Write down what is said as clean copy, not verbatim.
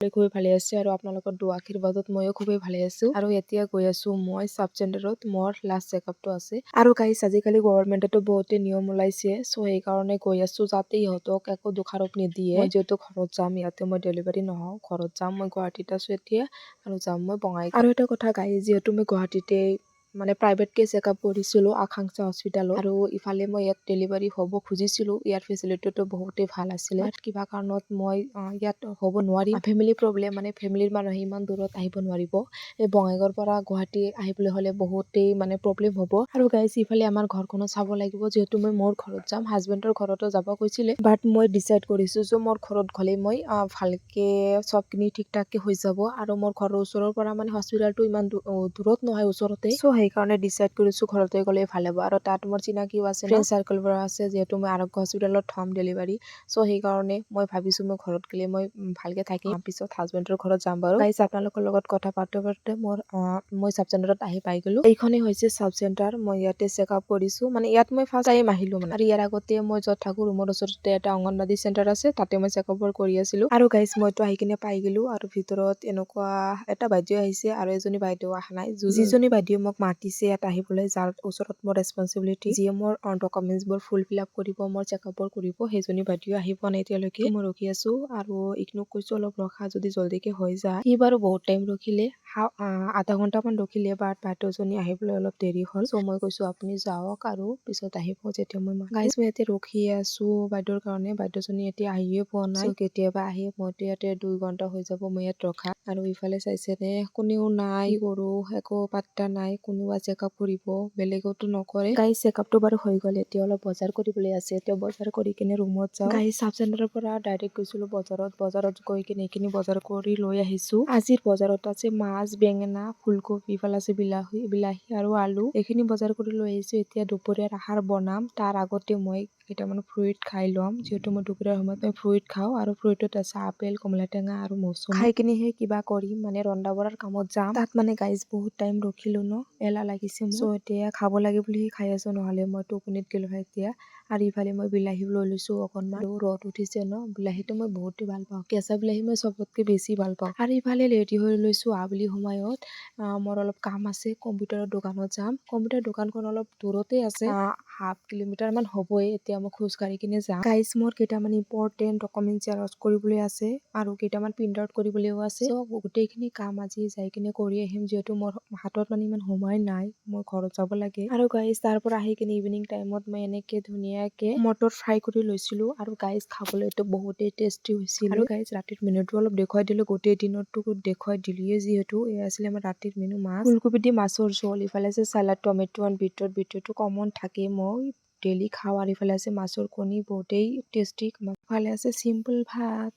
খুবই ভালে আছে আৰু আপোনালোকৰ দুৱা আশীৰ্বাদত ময়ো খুবই ভালে আছো আৰু এতিয়া গৈ আছো মই সাব চেণ্টাৰত মোৰ লাষ্ট চেকআপটো আছে আৰু গাইস আজিকালি গভৰ্ণমেণ্টতো বহুতে নিয়ম ওলাইছে সো সেইকাৰণে গৈ আছো যাতে ইহঁতক একো দোষাৰোপ নিদিয়ে মই যেহেতু ঘৰত যাম ইয়াতে মই ডেলিভাৰী নহওঁ ঘৰত যাম মই গুৱাহাটীত আছো এতিয়া আৰু যাম মই বঙাইগাঁও আৰু এটা কথা গাইস যেহেতু মই গুৱাহাটীতে মানে প্ৰাইভেট কে চেকআপ কৰিছিলো আকাংক্ষা হস্পিটালত আৰু ইফালে মই ইয়াত ডেলিভাৰী হ'ব খুজিছিলো ইয়াৰ ফেচিলিটিটো বহুতেই ভাল আছিলে কিবা কাৰণত মই ইয়াত হ'ব নোৱাৰি ফেমিলি প্ৰব্লেম মানে ফেমিলিৰ মানুহে ইমান দূৰত আহিব নোৱাৰিব এই বঙাইগাঁৱৰ পৰা গুৱাহাটী আহিবলৈ হ'লে বহুতেই মানে প্ৰব্লেম হ'ব আৰু গাইস ইফালে আমাৰ ঘৰখনো চাব লাগিব যেহেতু মই মোৰ ঘৰত যাম হাজবেণ্ডৰ ঘৰতো যাব কৈছিলে বাট মই ডিসাইড কৰিছো যে মোৰ ঘৰত গ'লে মই ভালকে সবখিনি ঠিক ঠাককে হৈ যাব আৰু মোৰ ঘৰৰ ওচৰৰ পৰা মানে হস্পিটালটো ইমান দূৰত নহয় ওচৰতে সো সেইকাৰণে ডিসাইড কৰিছো ঘৰতে গ'লে ভাল হ'ব আৰু তাত মোৰ চিনাকিও আছে ফ্ৰেণ্ড সাৰ্কেল পৰা আছে যেহেতু মই আৰোগ্য হস্পিটালত থম ডেলিভাৰী সো সেইকাৰণে মই ভাবিছো মই ঘৰত গ'লে মই ভালকে থাকিম পিছত হাজবেণ্ডৰ ঘৰত যাম বাৰু গাইস আপোনালোকৰ লগত কথা পাতোতে মোৰ মই সাব চেণ্টাৰত আহি পাই গলো এইখনে হৈছে সাব চেণ্টাৰ মই ইয়াতে চেকআপ কৰিছো মানে ইয়াত মই ফাৰ্ষ্ট টাইম আহিলো মানে আৰু ইয়াৰ আগতে মই যত থাকো ৰুমৰ ওচৰতে এটা অংগনবাদী চেণ্টাৰ আছে তাতে মই চেকআপৰ কৰি আছিলো আৰু গাইস মইতো আহি কিনে পাই গলো আৰু ভিতৰত এনেকুৱা এটা বাইদেউ আহিছে আৰু এজনী বাইদেউ অহা নাই যিজনী বাইদেউ মোক মাতিছে ইয়াত আহিবলৈ যাৰ ওচৰত মোৰ ৰেছপন্সিবিলিটি যিয়ে মোৰ ডকুমেন্টছ বোৰ ফুল ফিল আপ কৰিব মোৰ চেকআপৰ কৰিব সেইজনী বাইদেউ আহি পোৱা নাই এতিয়ালৈকে মই ৰখি আছো আৰু ইকনক কৈছো অলপ ৰখা যদি জল্দিকে হৈ যায় সি বাৰু বহুত টাইম ৰখিলে আধা ঘন্টামান ৰখিলে বাট বাইদেউজনী আহিবলৈ অলপ দেৰি হ'ল চ' মই কৈছো আপুনি যাওক আৰু পিছত আহিব যেতিয়া মই গাইজ মই ইয়াতে ৰখি আছো বাইদেউৰ কাৰণে বাইদেউজনী এতিয়া আহিয়ে পোৱা নাই কেতিয়াবা আহি মইতো ইয়াতে 2 ঘন্টা হৈ যাব মই ইয়াত ৰখা আৰু ইফালে চাইছে নে কোনেও নাই কৰো একো পাত্তা নাই কোনোবা চেকআপ কৰিব বেলেগতো নকৰে গাইজ চেকআপটো বাৰু হৈ গ'ল এতিয়া অলপ বজাৰ কৰিবলৈ আছে এতিয়া বজাৰ কৰি কিনে ৰুমত যাওঁ গাইজ সাব চেণ্টাৰৰ পৰা ডাইৰেক্ট গৈছিলো বজাৰত গৈ কিনে এইখিনি বজাৰ কৰি লৈ আহিছো আজিৰ বজাৰত আছে মাছ বেঙেনা ফুলকবি ইফালে আছে বিলাহী আৰু আলু এইখিনি বজাৰ কৰি লৈ আহিছো এতিয়া দুপৰীয়াৰ আহাৰ বনাম তাৰ আগতে মই কেইটামান ফ্ৰুইট খাই ল'ম যিহেতু মই দুপৰীয়াৰ সময়ত মই ফ্ৰুইট খাওঁ আৰু ফ্ৰুইটত আছে আপেল কমলা টেঙা আৰু মৌচুমী খাই কিনেহে কিবা কৰিম মানে ৰন্ধা বঢ়াৰ কামত যাম তাত মানে গাইজ বহুত টাইম ৰখিলো ন এলাহ লাগিছে মোৰ চ' এতিয়া খাব লাগে বুলি খাই আছো নহলে মই টোপনিত গলো হয় এতিয়া আৰু ইফালে মই বিলাহী লৈ লৈছো অকনমান ৰ'দ উঠিছে ন বিলাহীটো মই বহুতেই ভাল পাওঁ কেঁচা বিলাহী মই চবতকে বেছি ভাল পাওঁ আৰু ইফালে ৰেডি হৈ লৈছো আবেলি সময়ত মোৰ অলপ কাম আছে কম্পিউটাৰৰ দোকানত যাম কম্পিউটাৰ দোকানখন অলপ দূৰতে আছে হাফ কিলোমিটাৰ মান হ'বই এতিয়া মই খোজ কাঢ়ি কিনে যাম গাইজ মোৰ কেইটামান ইম্পৰ্টেণ্ট ডকুমেন্ট জেৰক্স কৰিবলৈ আছে আৰু কেইটামান প্ৰিন্ট আউট কৰিবলৈও আছে চ' গোটেইখিনি কাম আজি যাই কিনে কৰি আহিম যিহেতু মোৰ হাতত মানে ইমান সময় নাই মই ঘৰত যাব লাগে আৰু গাইজ তাৰ পৰা আহি কিনে ইভিনিং টাইমত মই এনেকে ধুনীয়াকে মটৰ ফ্ৰাই কৰি লৈছিলো আৰু গাইজ খাবলৈতো বহুতেই টেষ্টি হৈছিল আৰু গাইজ ৰাতিৰ মেনুটো অলপ দেখুৱাই দিলো গোটেই দিনতো দেখুৱাই দিলিয়ে যিহেতু এয়া আছিলে আমাৰ ৰাতিৰ মেনু মাছ ফুলকবি দি মাছৰ জোল ইফালে আছে চালাড টমেটো আৰু বিটটো কমন থাকে মই ডেইলি খাওঁ আৰু ইফালে আছে মাছৰ কণী বহুতেই টেষ্টি ইফালে আছে চিম্পল ভাত